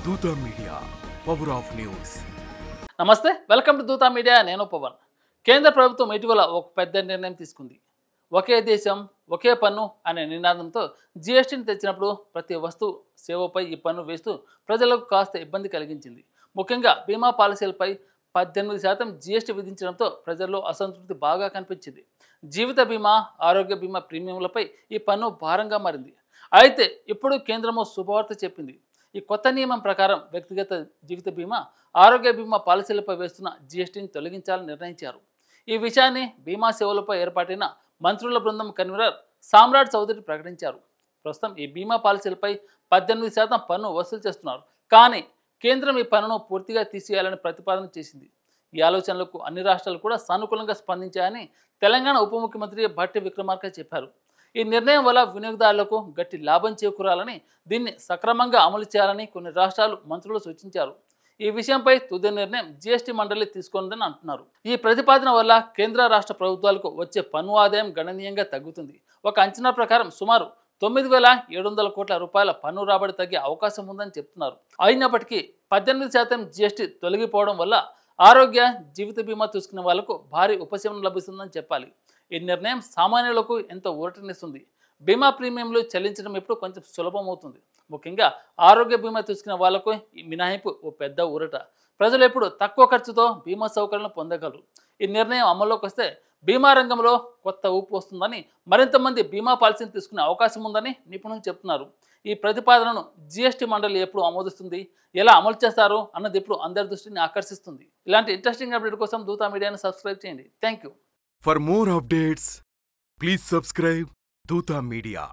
దూత media power of news. నమస్తే, welcome to దూత మీడియా. నేను పవన్. కేంద్ర ప్రభుత్వం ఇటీవల ఒక పెద్ద నిర్ణయం తీసుకుంది. ఒకే దేశం ఒకే పన్ను అనే నినాదంతో జిఎస్టీని తెచ్చినప్పుడు ప్రతి వస్తువు సేవపై ఈ పన్ను వేస్తూ ప్రజలకు కాస్త ఇబ్బంది కలిగించింది. ముఖ్యంగా బీమా పాలసీలపై 18% జిఎస్టీ విధించడంతో ప్రజల్లో అసంతృప్తి బాగా కనిపించింది. జీవిత బీమా, ఆరోగ్య బీమా ప్రీమియంలపై ఈ పన్ను భారంగా మారింది. అయితే ఇప్పుడు కేంద్రము శుభవార్త చెప్పింది. ఈ కొత్త నియమం ప్రకారం వ్యక్తిగత జీవిత బీమా, ఆరోగ్య బీమా పాలసీలపై వేస్తున్న జిఎస్టీని తొలగించాలని నిర్ణయించారు. ఈ విషయాన్ని బీమా సేవలపై ఏర్పాటైన మంత్రుల బృందం కన్వీనర్ సామ్రాట్ చౌదరి ప్రకటించారు. ప్రస్తుతం ఈ బీమా పాలసీలపై 18% పన్ను వసూలు చేస్తున్నారు. కానీ కేంద్రం ఈ పన్నును పూర్తిగా తీసేయాలని ప్రతిపాదన చేసింది. ఈ ఆలోచనలకు అన్ని రాష్ట్రాలు కూడా సానుకూలంగా స్పందించాయని తెలంగాణ ఉప ముఖ్యమంత్రి భట్టి విక్రమార్క చెప్పారు. ఈ నిర్ణయం వల్ల వినియోగదారులకు గట్టి లాభం చేకూరాలని, దీన్ని సక్రమంగా అమలు చేయాలని కొన్ని రాష్ట్రాలు మంత్రులు సూచించారు. ఈ విషయంపై తుది నిర్ణయం జీఎస్టీ మండలి తీసుకుందని అంటున్నారు. ఈ ప్రతిపాదన వల్ల కేంద్ర రాష్ట్ర ప్రభుత్వాలకు వచ్చే పన్ను ఆదాయం గణనీయంగా తగ్గుతుంది. ఒక అంచనా ప్రకారం సుమారు 9,700 కోట్ల రూపాయల పన్ను రాబడి తగ్గే అవకాశం ఉందని చెప్తున్నారు. అయినప్పటికీ 18% జీఎస్టీ తొలగిపోవడం వల్ల ఆరోగ్య, జీవిత బీమా తీసుకునే వాళ్లకు భారీ ఉపశమనం లభిస్తుందని చెప్పాలి. ఈ నిర్ణయం సామాన్యులకు ఎంతో ఊరటనిస్తుంది. బీమా ప్రీమియంలు చెల్లించడం ఇప్పుడు కొంచెం సులభం అవుతుంది. ముఖ్యంగా ఆరోగ్య బీమా తీసుకునే వాళ్లకు ఈ మినహాయింపు ఓ పెద్ద ఊరట. ప్రజలు ఎప్పుడు తక్కువ ఖర్చుతో బీమా సౌకర్యాలను పొందగలరు. ఈ నిర్ణయం అమల్లోకి వస్తే బీమా రంగంలో కొత్త ఊపు వస్తుందని, మరింత మంది బీమా పాలసీని తీసుకునే అవకాశం ఉందని నిపుణులు చెప్తున్నారు. ఈ ప్రతిపాదనను జీఎస్టీ మండలి ఎప్పుడు ఆమోదిస్తుంది, ఎలా అమలు చేస్తారు అన్నది ఇప్పుడు అందరి దృష్టిని ఆకర్షిస్తుంది. ఇలాంటి ఇంట్రెస్టింగ్ అప్డేట్ కోసం దూత మీడియాను సబ్స్క్రైబ్ చేయండి. Thank you. For more updates please subscribe దూత మీడియా.